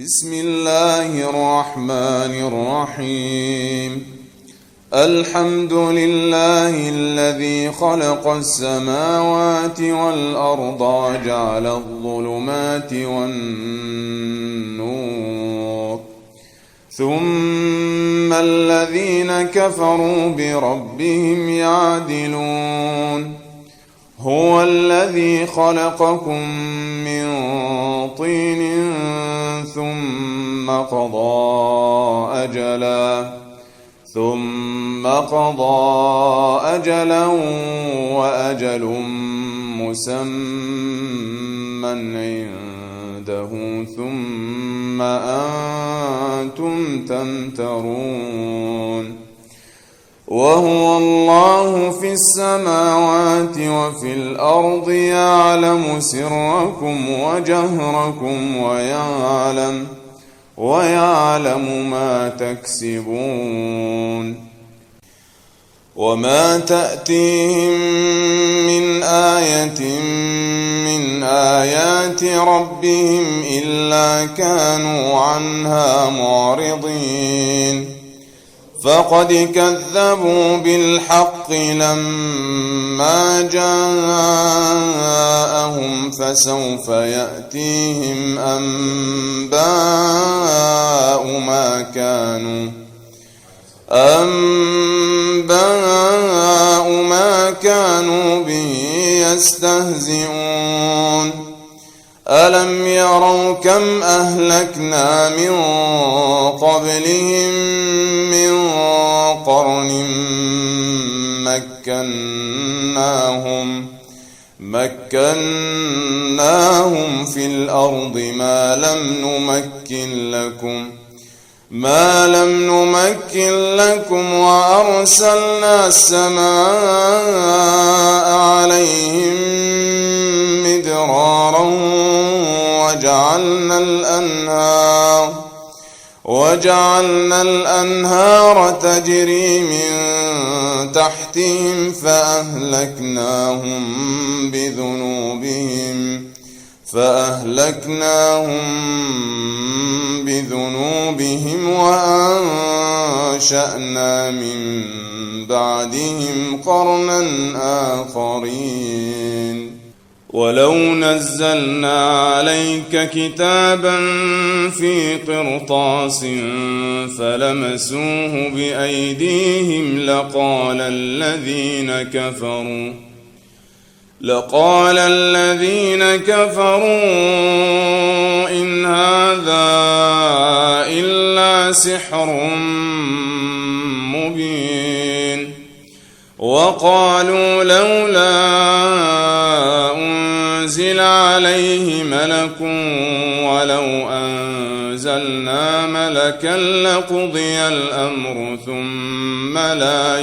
بسم الله الرحمن الرحيم. الحمد لله الذي خلق السماوات والأرض وجعل الظلمات والنور، ثم الذين كفروا بربهم يعدلون. هو الذي خلقكم من طين ثم قضى أجلا وأجل مسمى عنده ثم أنتم تمترون. وهو الله في السماوات وفي الأرض يعلم سركم وجهركم ويعلم ما تكسبون. وما تأتيهم من آية من آيات ربهم إلا كانوا عنها معرضين. فقد كذبوا بالحق لما جاءهم، فسوف يأتيهم أنباء ما كانوا به يستهزئون. ألم يروا كم أهلكنا من قبلهم من قرن مكناهم في الأرض ما لم نمكن لكم وأرسلنا السماء عليهم مدرارا وجعلنا الأنهار تجري من تحتهم فأهلكناهم بذنوبهم وأنشأنا من بعدهم قرنا آخرين. ولو نزلنا عليك كتابا في قرطاس فلمسوه بأيديهم لقال الذين كفروا إن هذا إلا سحر مبين. وقالوا لولا أنزل عليه ملك ولو أنزلنا ملكا لقضي الأمر ثم لا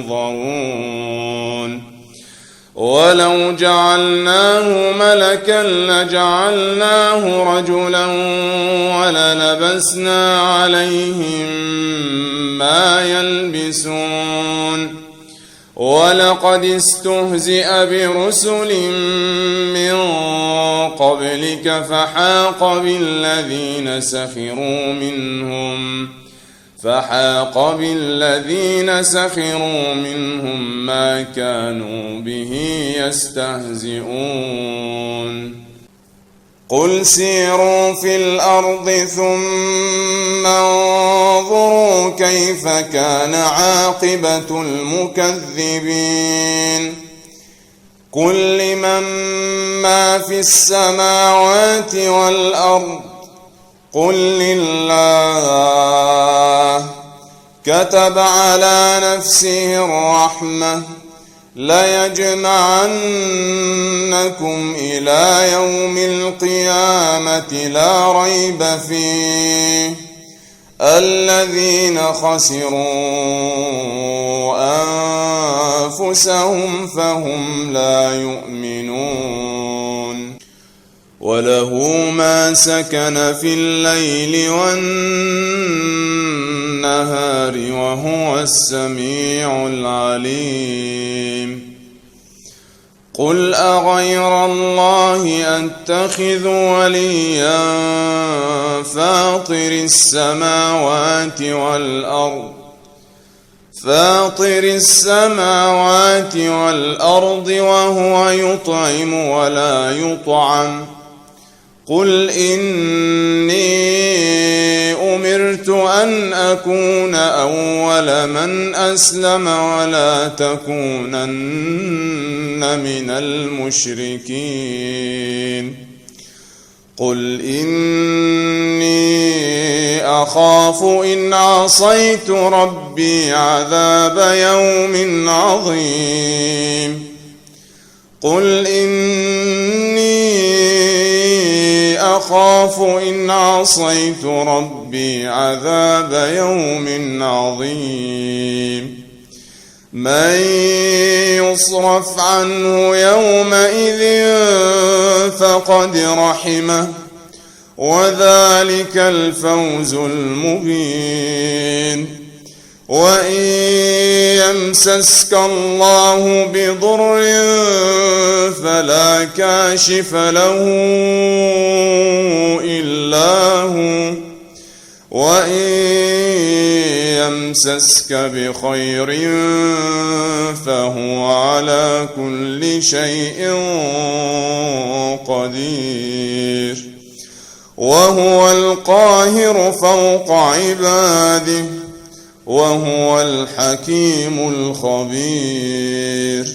ينظرون. ولو جعلناه ملكا لجعلناه رجلا وللبسنا عليهم ما يلبسون. ولقد استهزئ برسل من قبلك فحاق بالذين سخروا منهم ما كانوا به يستهزئون. قل سيروا في الأرض ثم انظروا كيف كان عاقبة المكذبين. قل لمن ما في السماوات والأرض قل لله. كتب على نفسه الرحمة ليجمعنكم إلى يوم القيامة لا ريب فيه. الذين خسروا أنفسهم فهم لا يؤمنون. وله ما سكن في الليل والنهار وهو السميع العليم. قل أغير الله أتخذ وليا فاطر السماوات والأرض وهو يطعم ولا يطعم. قل إني أمرت أن أكون أول من أسلم ولا تكونن من المشركين. قل إني أخاف إن عصيت ربي عذاب يوم عظيم. قل إني أخاف إن عصيت ربي عذاب يوم عظيم. من يصرف عنه يومئذ فقد رحمه وذلك الفوز المبين. وإن يمسسك الله بضر فلا كاشف له إلا هو، وإن يمسسك بخير فهو على كل شيء قدير. وهو القاهر فوق عباده وهو الحكيم الخبير.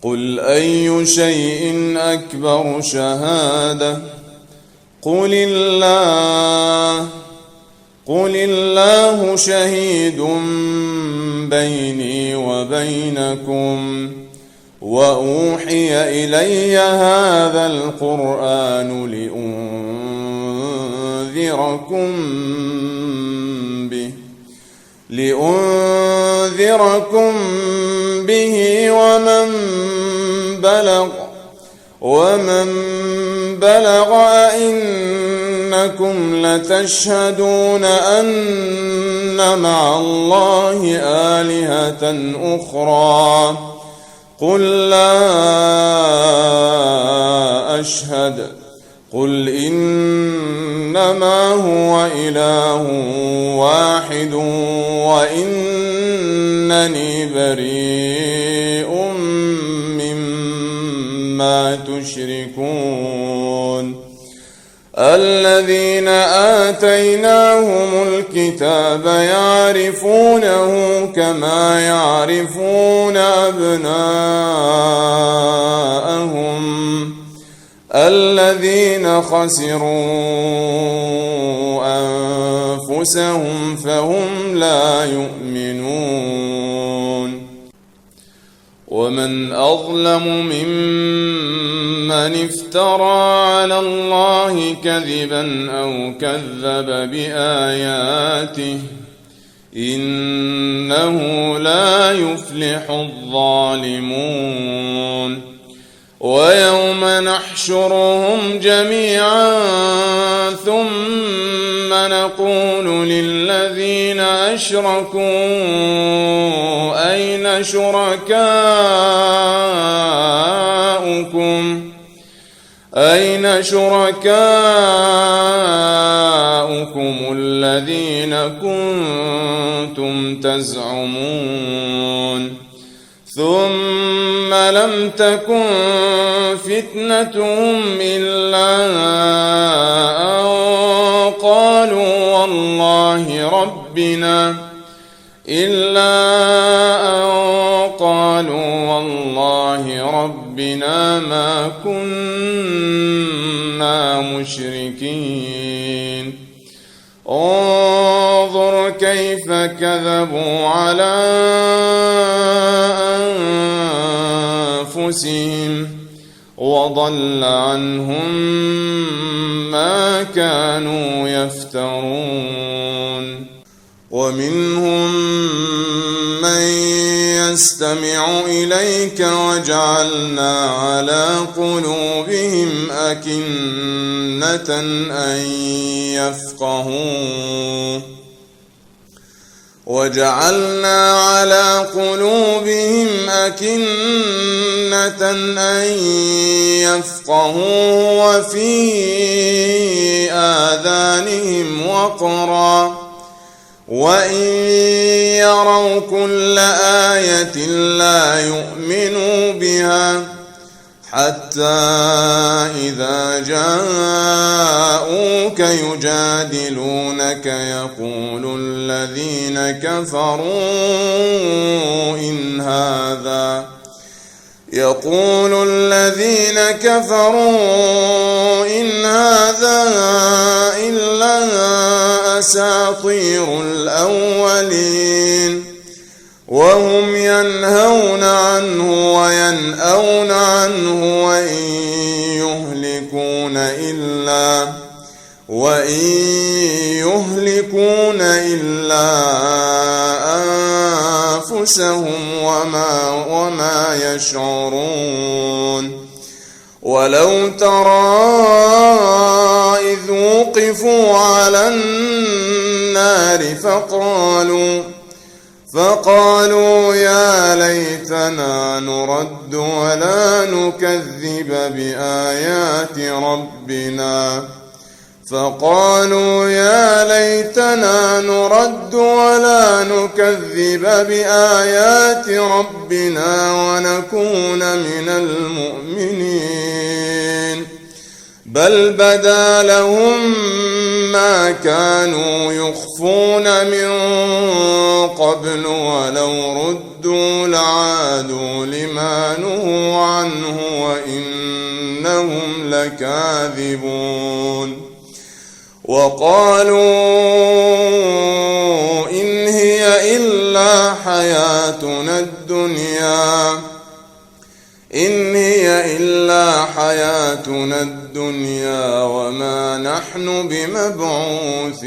قل أي شيء أكبر شهادة؟ قل الله شهيد بيني وبينكم. وأوحي إلي هذا القرآن لأنذركم به ومن بلغ أئنكم لتشهدون أن مع الله آلهة أخرى؟ قل لا أشهد. قل إنما هو إله واحد وإنني بريء مما تشركون. الذين آتيناهم الكتاب يعرفونه كما يعرفون أبناءهم. الذين خسروا أنفسهم فهم لا يؤمنون. ومن أظلم ممن افترى على الله كذبا أو كذب بآياته إنه لا يفلح الظالمون. ويوم نحشرهم جميعا ثم نقول للذين أشركوا أين شركاؤكم الذين كنتم تزعمون. ثم لم تكن فتنتهم إلا أن قالوا والله ربنا ما كنا مشركين. انظر كيف كذبوا على أنفسهم وضل عنهم ما كانوا يفترون. ومنهم من يستمع إليك وجعلنا على قلوبهم أكنة أن يفقهوه وجعلنا على قلوبهم أكنة أن يفقهوا وفي آذانهم وقرا وإن يروا كل آية لا يؤمنوا بها حتى إذا جاءوك يجادلونك يقول الذين كفروا إن هذا إلا أساطير الأولين وهم ينهون عنه وينأون عنه وإن يهلكون إلا أنفسهم وما يشعرون ولو ترى إذ وقفوا على النار فقالوا يا ليتنا نرد ولا نكذب بآيات ربنا ونكون من المؤمنين بل بدا لهم ما كانوا يخفون من قبل ولو ردوا لعادوا لما نهوا عنه وإنهم لكاذبون وقالوا إن هي إلا حياتنا الدنيا وما نحن بمبعوثين